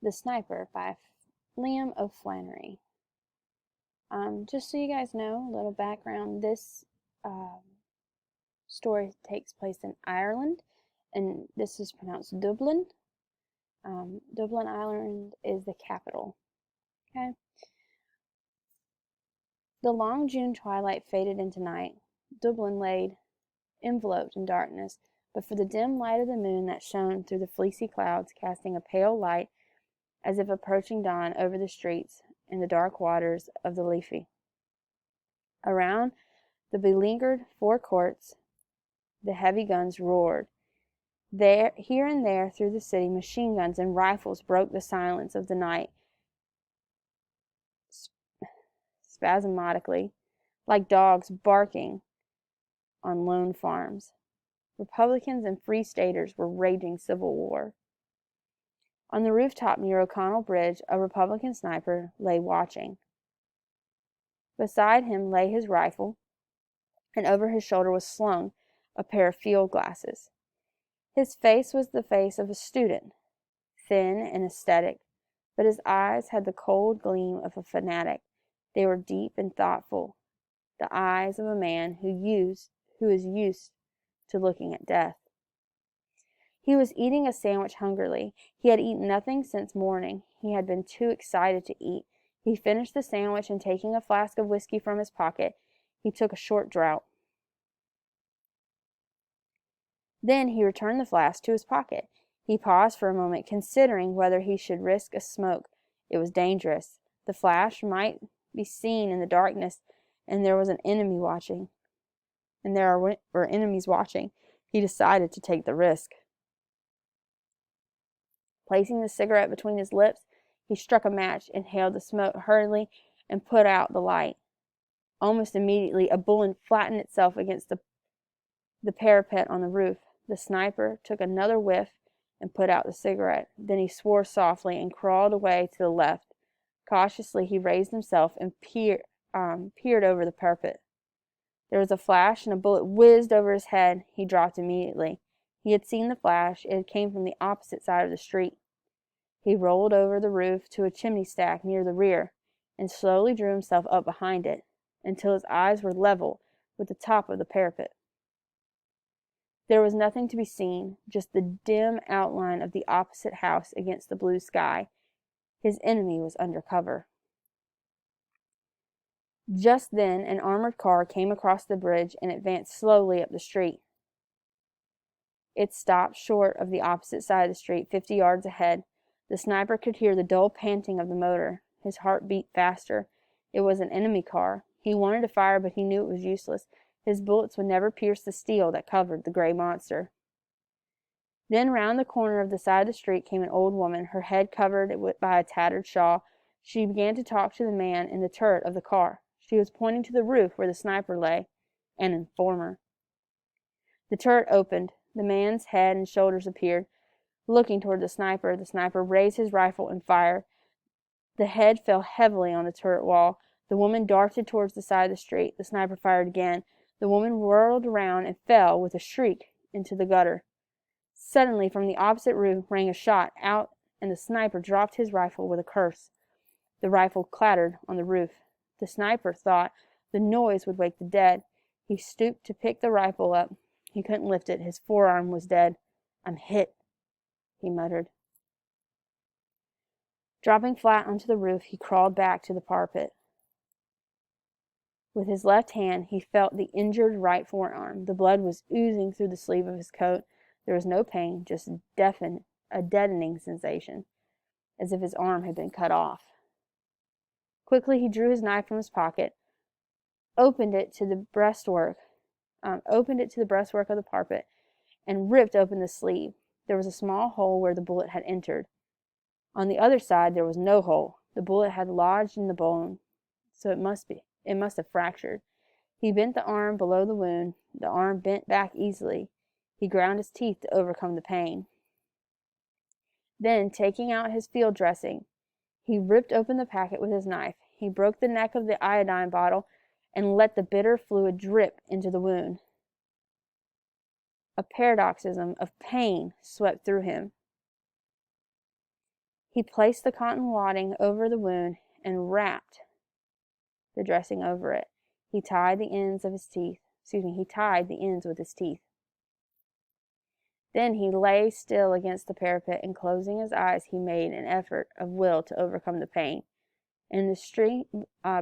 The Sniper by Liam O'Flannery. Just so you guys know, a little background, this um, story takes place in Ireland, and this is pronounced Dublin. Dublin, Ireland is the capital. Okay. The long June twilight faded into night. Dublin lay enveloped in darkness, but for the dim light of the moon that shone through the fleecy clouds, casting a pale light as if approaching dawn over the streets and the dark waters of the Liffey. Around the beleaguered forecourts, the heavy guns roared. There, here and there through the city, machine guns and rifles broke the silence of the night spasmodically, like dogs barking on lone farms. Republicans and Free Staters were raging civil war. On the rooftop near O'Connell Bridge, a Republican sniper lay watching. Beside him lay his rifle, and over his shoulder was slung a pair of field glasses. His face was the face of a student, thin and ascetic, but his eyes had the cold gleam of a fanatic. They were deep and thoughtful, the eyes of a man who is used to looking at death. He was eating a sandwich hungrily. He had eaten nothing since morning. He had been too excited to eat. He finished the sandwich, and taking a flask of whiskey from his pocket, he took a short draught. Then he returned the flask to his pocket. He paused for a moment, considering whether he should risk a smoke. It was dangerous. The flash might be seen in the darkness, and there was an enemy watching. And there were enemies watching. He decided to take the risk. Placing the cigarette between his lips, he struck a match, inhaled the smoke hurriedly, and put out the light. Almost immediately, a bullet flattened itself against the parapet on the roof. The sniper took another whiff and put out the cigarette. Then he swore softly and crawled away to the left. Cautiously, he raised himself and peered over the parapet. There was a flash, and a bullet whizzed over his head. He dropped immediately. He had seen the flash. It came from the opposite side of the street. He rolled over the roof to a chimney stack near the rear, and slowly drew himself up behind it, until his eyes were level with the top of the parapet. There was nothing to be seen, just the dim outline of the opposite house against the blue sky. His enemy was under cover. Just then an armored car came across the bridge and advanced slowly up the street. It stopped short of the opposite side of the street, 50 yards ahead. The sniper could hear the dull panting of the motor. His heart beat faster. It was an enemy car. He wanted to fire, but he knew it was useless. His bullets would never pierce the steel that covered the gray monster. Then round the corner of the side of the street came an old woman, her head covered by a tattered shawl. She began to talk to the man in the turret of the car. She was pointing to the roof where the sniper lay, an informer. The turret opened. The man's head and shoulders appeared. Looking toward the sniper raised his rifle and fired. The head fell heavily on the turret wall. The woman darted towards the side of the street. The sniper fired again. The woman whirled around and fell with a shriek into the gutter. Suddenly, from the opposite roof rang a shot out, and the sniper dropped his rifle with a curse. The rifle clattered on the roof. The sniper thought the noise would wake the dead. He stooped to pick the rifle up. He couldn't lift it. His forearm was dead. "I'm hit," he muttered. Dropping flat onto the roof, he crawled back to the parapet. With his left hand, he felt the injured right forearm. The blood was oozing through the sleeve of his coat. There was no pain, just a deadening sensation, as if his arm had been cut off. Quickly, he drew his knife from his pocket, opened it to the breastwork of the parapet, and ripped open the sleeve. There was a small hole where the bullet had entered. On the other side, there was no hole. The bullet had lodged in the bone, so it must have fractured. He bent the arm below the wound. The arm bent back easily. He ground his teeth to overcome the pain. Then, taking out his field dressing, he ripped open the packet with his knife. He broke the neck of the iodine bottle and let the bitter fluid drip into the wound. A paroxysm of pain swept through him. He placed the cotton wadding over the wound and wrapped the dressing over it. He tied the ends with his teeth. Then he lay still against the parapet, and closing his eyes, he made an effort of will to overcome the pain. In the street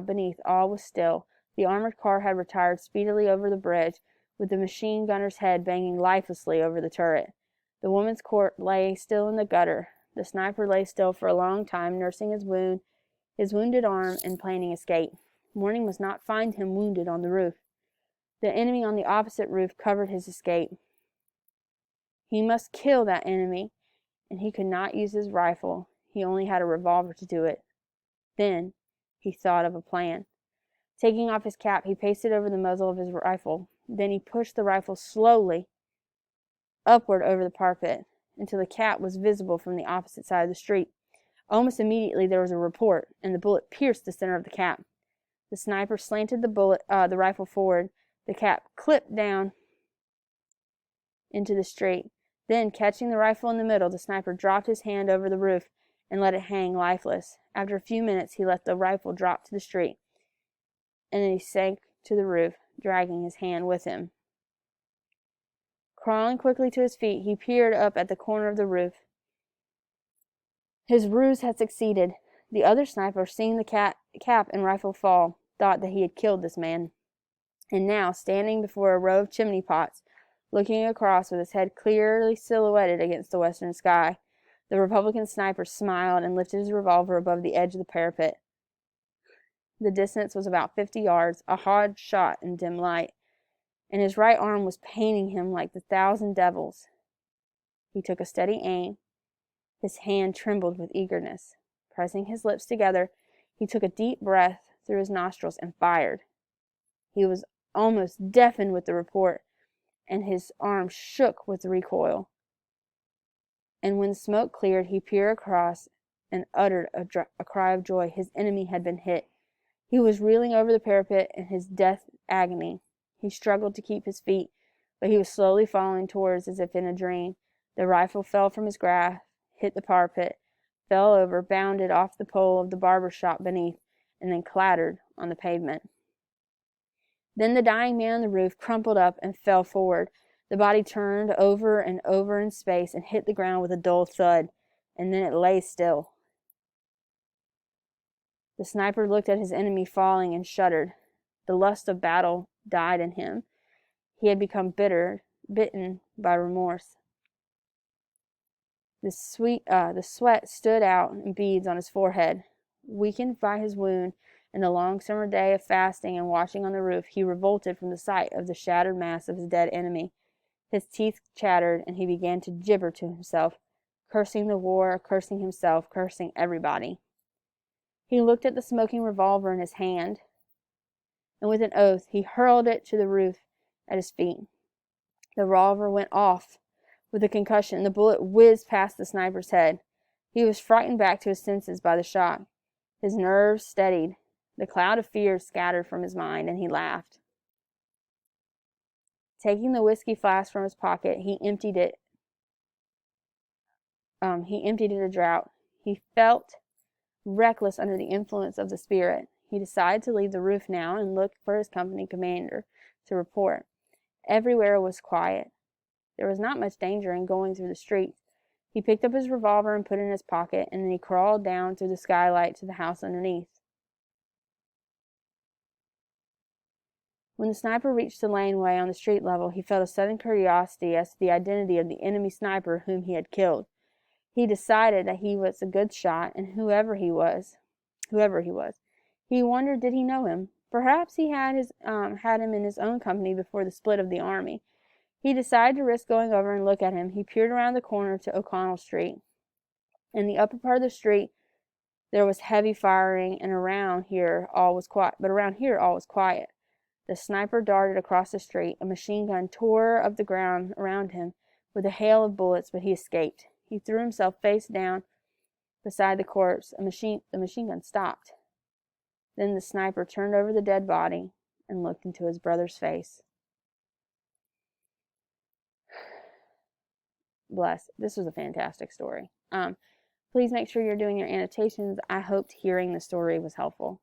beneath, all was still. The armored car had retired speedily over the bridge, with the machine gunner's head banging lifelessly over the turret. The woman's corpse lay still in the gutter. The sniper lay still for a long time, nursing his wounded arm, and planning escape. Morning must not find him wounded on the roof. The enemy on the opposite roof covered his escape. He must kill that enemy, and he could not use his rifle. He only had a revolver to do it. Then he thought of a plan. Taking off his cap, he pasted over the muzzle of his rifle. Then he pushed the rifle slowly upward over the parapet until the cap was visible from the opposite side of the street. Almost immediately there was a report, and the bullet pierced the center of the cap. The sniper slanted the rifle forward. The cap clipped down into the street. Then, catching the rifle in the middle, the sniper dropped his hand over the roof and let it hang lifeless. After a few minutes, he let the rifle drop to the street, and then he sank to the roof, dragging his hand with him. Crawling quickly to his feet, he peered up at the corner of the roof. His ruse had succeeded. The other sniper, seeing the cap and rifle fall, thought that he had killed this man. And now, standing before a row of chimney pots, looking across with his head clearly silhouetted against the western sky, the Republican sniper smiled and lifted his revolver above the edge of the parapet. The distance was about 50 yards, a hard shot in dim light, and his right arm was paining him like the 1,000 devils. He took a steady aim. His hand trembled with eagerness. Pressing his lips together, he took a deep breath through his nostrils and fired. He was almost deafened with the report, and his arm shook with the recoil. And when the smoke cleared, he peered across and uttered a cry of joy. His enemy had been hit. He was reeling over the parapet in his death agony. He struggled to keep his feet, but he was slowly falling towards as if in a dream. The rifle fell from his grasp, hit the parapet, fell over, bounded off the pole of the barber shop beneath, and then clattered on the pavement. Then the dying man on the roof crumpled up and fell forward. The body turned over and over in space and hit the ground with a dull thud, and then it lay still. The sniper looked at his enemy falling and shuddered. The lust of battle died in him. He had become bitten by remorse. The sweat stood out in beads on his forehead. Weakened by his wound and a long summer day of fasting and watching on the roof, he revolted from the sight of the shattered mass of his dead enemy. His teeth chattered, and he began to gibber to himself, cursing the war, cursing himself, cursing everybody. He looked at the smoking revolver in his hand, and with an oath, he hurled it to the roof at his feet. The revolver went off with a concussion, and the bullet whizzed past the sniper's head. He was frightened back to his senses by the shock. His nerves steadied. The cloud of fear scattered from his mind, and he laughed. Taking the whiskey flask from his pocket, he emptied it a draught. He felt reckless under the influence of the spirit. He decided to leave the roof now and look for his company commander to report. Everywhere was quiet. There was not much danger in going through the streets. He picked up his revolver and put it in his pocket, and then he crawled down through the skylight to the house underneath. When the sniper reached the laneway on the street level, he felt a sudden curiosity as to the identity of the enemy sniper whom he had killed. He decided that he was a good shot, and whoever he was, he wondered, did he know him? Perhaps he had him in his own company before the split of the army. He decided to risk going over and look at him. He peered around the corner to O'Connell Street. In the upper part of the street, there was heavy firing, and around here all was quiet. The sniper darted across the street. A machine gun tore up the ground around him with a hail of bullets, but he escaped. He threw himself face down beside the corpse. The machine gun stopped. Then the sniper turned over the dead body and looked into his brother's face. Bless. This was a fantastic story. Please make sure you're doing your annotations. I hoped hearing the story was helpful.